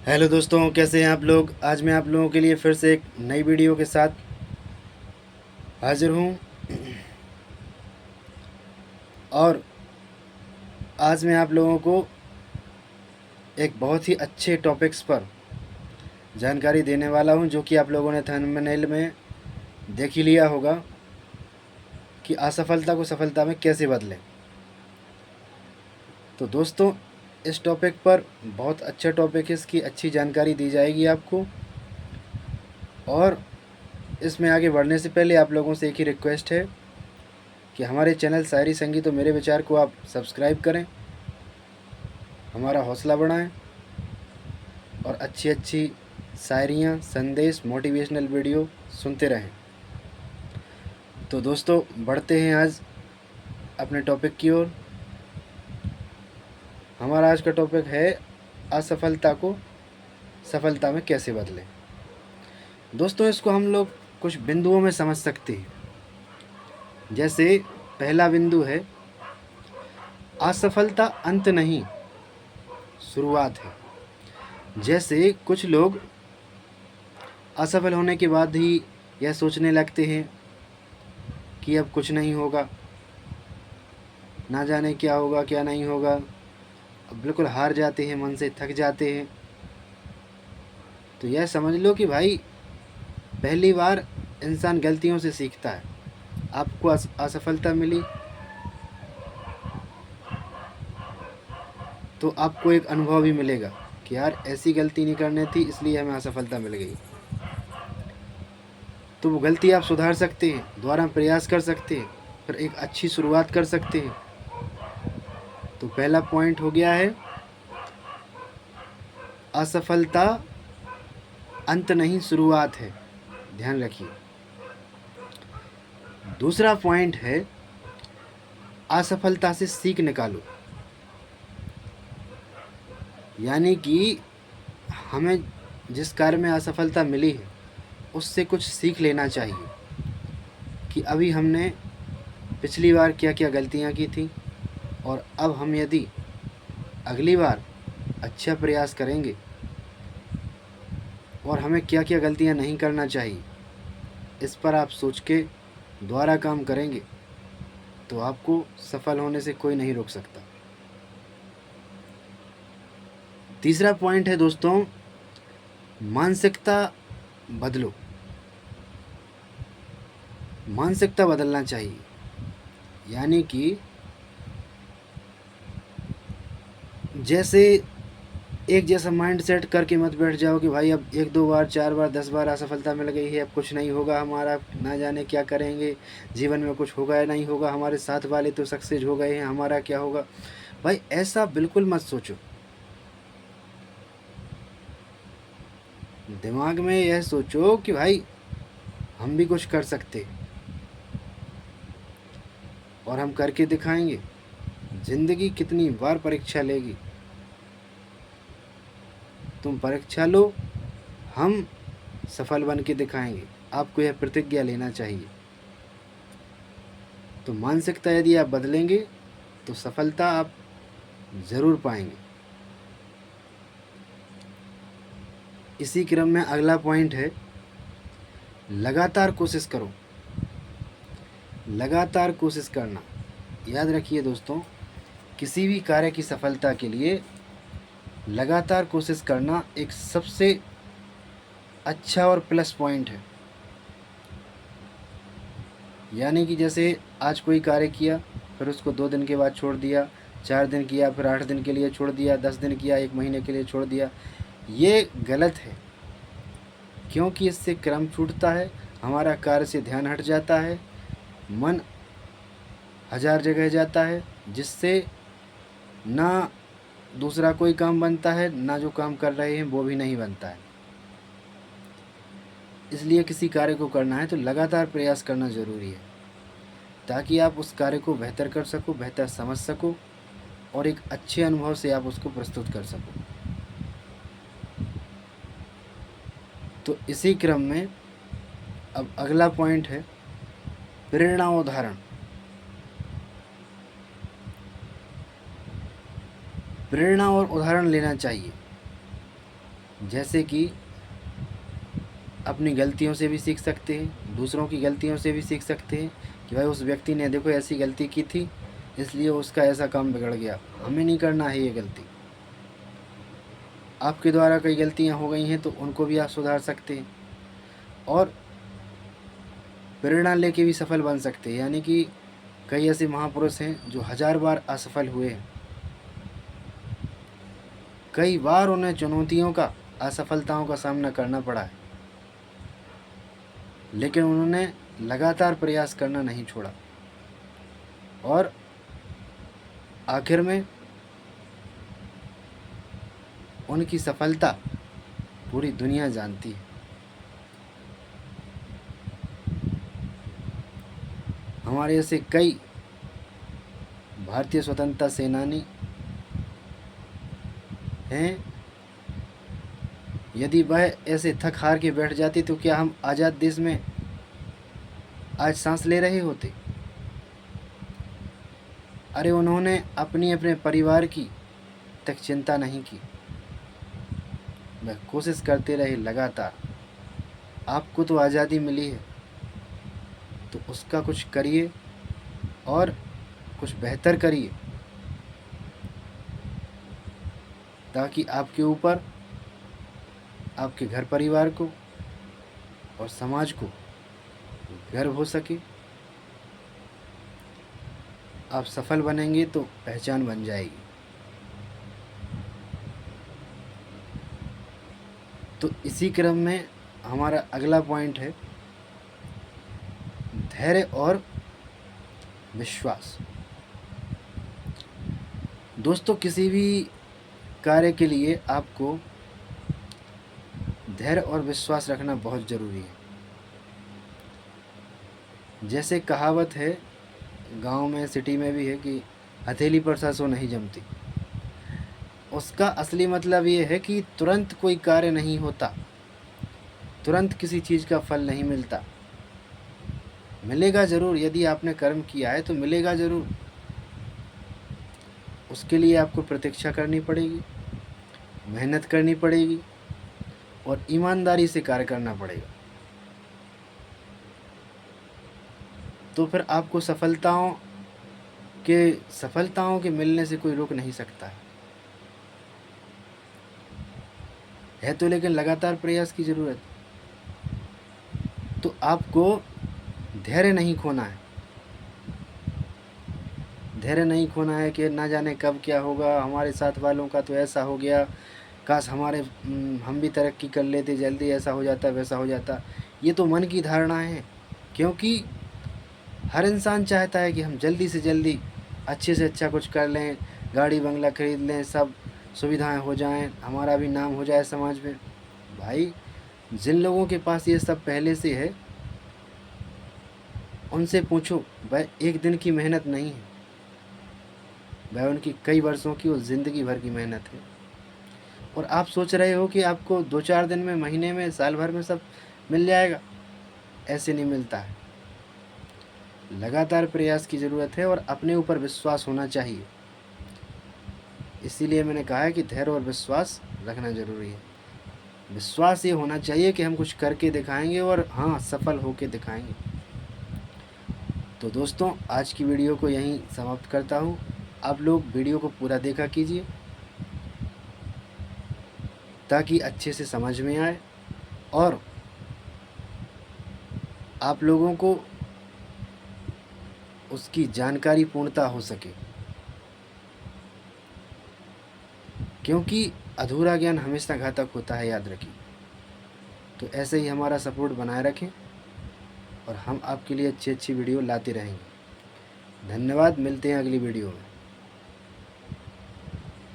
Hello दोस्तों, कैसे हैं आप लोग। आज मैं आप लोगों के लिए फिर से एक नई वीडियो के साथ हाजिर हूं। और आज मैं आप लोगों को एक बहुत ही अच्छे टॉपिक्स पर जानकारी देने वाला हूं, जो कि आप लोगों ने थंबनेल में देख ही लिया होगा कि असफलता को सफलता में कैसे बदलें। तो दोस्तों, इस टॉपिक पर बहुत अच्छा टॉपिक है, इसकी अच्छी जानकारी दी जाएगी आपको। और इसमें आगे बढ़ने से पहले आप लोगों से एक ही रिक्वेस्ट है कि हमारे चैनल शायरी संगीत और मेरे विचार को आप सब्सक्राइब करें, हमारा हौसला बढ़ाएं और अच्छी अच्छी शायरियाँ, संदेश, मोटिवेशनल वीडियो सुनते रहें। तो दोस्तों, बढ़ते हैं आज अपने टॉपिक की ओर। हमारा आज का टॉपिक है असफलता को सफलता में कैसे बदलें। दोस्तों, इसको हम लोग कुछ बिंदुओं में समझ सकते हैं। जैसे पहला बिंदु है, असफलता अंत नहीं, शुरुआत है। जैसे कुछ लोग असफल होने के बाद ही यह सोचने लगते हैं कि अब कुछ नहीं होगा, ना जाने क्या होगा क्या नहीं होगा। अब बिल्कुल हार जाते हैं, मन से थक जाते हैं। तो यह समझ लो कि भाई, पहली बार इंसान गलतियों से सीखता है। आपको असफलता मिली तो आपको एक अनुभव भी मिलेगा कि यार ऐसी गलती नहीं करनी थी, इसलिए हमें असफलता मिल गई। तो वो गलती आप सुधार सकते हैं, दोबारा प्रयास कर सकते हैं, फिर एक अच्छी शुरुआत कर सकते हैं। तो पहला पॉइंट हो गया है, असफलता अंत नहीं, शुरुआत है। ध्यान रखिए। दूसरा पॉइंट है, असफलता से सीख निकालो। यानी कि हमें जिस कार्य में असफलता मिली है उससे कुछ सीख लेना चाहिए कि अभी हमने पिछली बार क्या क्या गलतियां की थी, और अब हम यदि अगली बार अच्छा प्रयास करेंगे और हमें क्या क्या गलतियां नहीं करना चाहिए, इस पर आप सोच के दोबारा काम करेंगे तो आपको सफल होने से कोई नहीं रोक सकता। तीसरा पॉइंट है दोस्तों, मानसिकता बदलो। मानसिकता बदलना चाहिए। यानी कि जैसे एक जैसा माइंड सेट करके मत बैठ जाओ कि भाई अब एक दो बार, चार बार, 10 बार असफलता मिल गई है, अब कुछ नहीं होगा हमारा, ना जाने क्या करेंगे, जीवन में कुछ होगा या नहीं होगा, हमारे साथ वाले तो सक्सेस हो गए हैं, हमारा क्या होगा। भाई ऐसा बिल्कुल मत सोचो। दिमाग में यह सोचो कि भाई हम भी कुछ कर सकते और हम करके दिखाएंगे। ज़िंदगी कितनी बार परीक्षा लेगी, तुम परीक्षा लो, हम सफल बन के दिखाएंगे। आपको यह प्रतिज्ञा लेना चाहिए। तो मानसिकता यदि आप बदलेंगे तो सफलता आप ज़रूर पाएंगे। इसी क्रम में अगला पॉइंट है, लगातार कोशिश करो। लगातार कोशिश करना। याद रखिए दोस्तों, किसी भी कार्य की सफलता के लिए लगातार कोशिश करना एक सबसे अच्छा और प्लस पॉइंट है। यानी कि जैसे आज कोई कार्य किया, फिर उसको 2 दिन के बाद छोड़ दिया, 4 दिन किया, फिर 8 दिन के लिए छोड़ दिया, 10 दिन किया, 1 महीने के लिए छोड़ दिया, ये गलत है। क्योंकि इससे क्रम छूटता है, हमारा कार्य से ध्यान हट जाता है, मन हजार जगह जाता है, जिससे ना दूसरा कोई काम बनता है, ना जो काम कर रहे हैं वो भी नहीं बनता है। इसलिए किसी कार्य को करना है तो लगातार प्रयास करना ज़रूरी है, ताकि आप उस कार्य को बेहतर कर सको, बेहतर समझ सको और एक अच्छे अनुभव से आप उसको प्रस्तुत कर सको। तो इसी क्रम में अब अगला पॉइंट है, प्रेरणा और उदाहरण। प्रेरणा और उदाहरण लेना चाहिए। जैसे कि अपनी गलतियों से भी सीख सकते हैं, दूसरों की गलतियों से भी सीख सकते हैं कि भाई उस व्यक्ति ने देखो ऐसी गलती की थी, इसलिए उसका ऐसा काम बिगड़ गया, हमें नहीं करना है ये गलती। आपके द्वारा कई गलतियां हो गई हैं तो उनको भी आप सुधार सकते हैं और प्रेरणा लेके भी सफल बन सकते हैं। यानी कि कई ऐसे महापुरुष हैं जो 1000 बार असफल हुए हैं, कई बार उन्हें चुनौतियों का, असफलताओं का सामना करना पड़ा है, लेकिन उन्होंने लगातार प्रयास करना नहीं छोड़ा और आखिर में उनकी सफलता पूरी दुनिया जानती है। हमारे ऐसे कई भारतीय स्वतंत्रता सेनानी हैं, यदि वह ऐसे थक हार के बैठ जाते तो क्या हम आज़ाद देश में आज सांस ले रहे होते? अरे उन्होंने अपने परिवार की तक चिंता नहीं की, वह कोशिश करते रहे लगातार। आपको तो आज़ादी मिली है तो उसका कुछ करिए और कुछ बेहतर करिए, ताकि आपके ऊपर, आपके घर परिवार को और समाज को गर्व हो सके। आप सफल बनेंगे तो पहचान बन जाएगी। तो इसी क्रम में हमारा अगला पॉइंट है धैर्य और विश्वास। दोस्तों, किसी भी कार्य के लिए आपको धैर्य और विश्वास रखना बहुत ज़रूरी है। जैसे कहावत है गांव में, सिटी में भी है कि हथेली पर सरसों नहीं जमती। उसका असली मतलब ये है कि तुरंत कोई कार्य नहीं होता, तुरंत किसी चीज़ का फल नहीं मिलता। मिलेगा ज़रूर, यदि आपने कर्म किया है तो मिलेगा ज़रूर। उसके लिए आपको प्रतीक्षा करनी पड़ेगी, मेहनत करनी पड़ेगी और ईमानदारी से कार्य करना पड़ेगा। तो फिर आपको सफलताओं के मिलने से कोई रोक नहीं सकता है तो लेकिन लगातार प्रयास की ज़रूरत। तो आपको धैर्य नहीं खोना है, धैर्य नहीं खोना है कि ना जाने कब क्या होगा, हमारे साथ वालों का तो ऐसा हो गया, काश हम भी तरक्की कर लेते, जल्दी ऐसा हो जाता वैसा हो जाता। ये तो मन की धारणा है, क्योंकि हर इंसान चाहता है कि हम जल्दी से जल्दी अच्छे से अच्छा कुछ कर लें, गाड़ी बंगला खरीद लें, सब सुविधाएं हो जाएं, हमारा भी नाम हो जाए समाज में। भाई, जिन लोगों के पास ये सब पहले से है उनसे पूछो, वह एक दिन की मेहनत नहीं है, वह उनकी कई वर्षों की और ज़िंदगी भर की मेहनत है। और आप सोच रहे हो कि आपको 2-4 दिन में, महीने में, साल भर में सब मिल जाएगा। ऐसे नहीं मिलता है। लगातार प्रयास की ज़रूरत है और अपने ऊपर विश्वास होना चाहिए। इसीलिए मैंने कहा है कि धैर्य और विश्वास रखना ज़रूरी है। विश्वास ये होना चाहिए कि हम कुछ करके दिखाएंगे और हाँ, सफल होके दिखाएंगे। तो दोस्तों, आज की वीडियो को यहीं समाप्त करता हूँ। आप लोग वीडियो को पूरा देखा कीजिए ताकि अच्छे से समझ में आए और आप लोगों को उसकी जानकारी पूर्णता हो सके, क्योंकि अधूरा ज्ञान हमेशा घातक होता है, याद रखिए। तो ऐसे ही हमारा सपोर्ट बनाए रखें और हम आपके लिए अच्छी अच्छी वीडियो लाते रहेंगे। धन्यवाद, मिलते हैं अगली वीडियो में।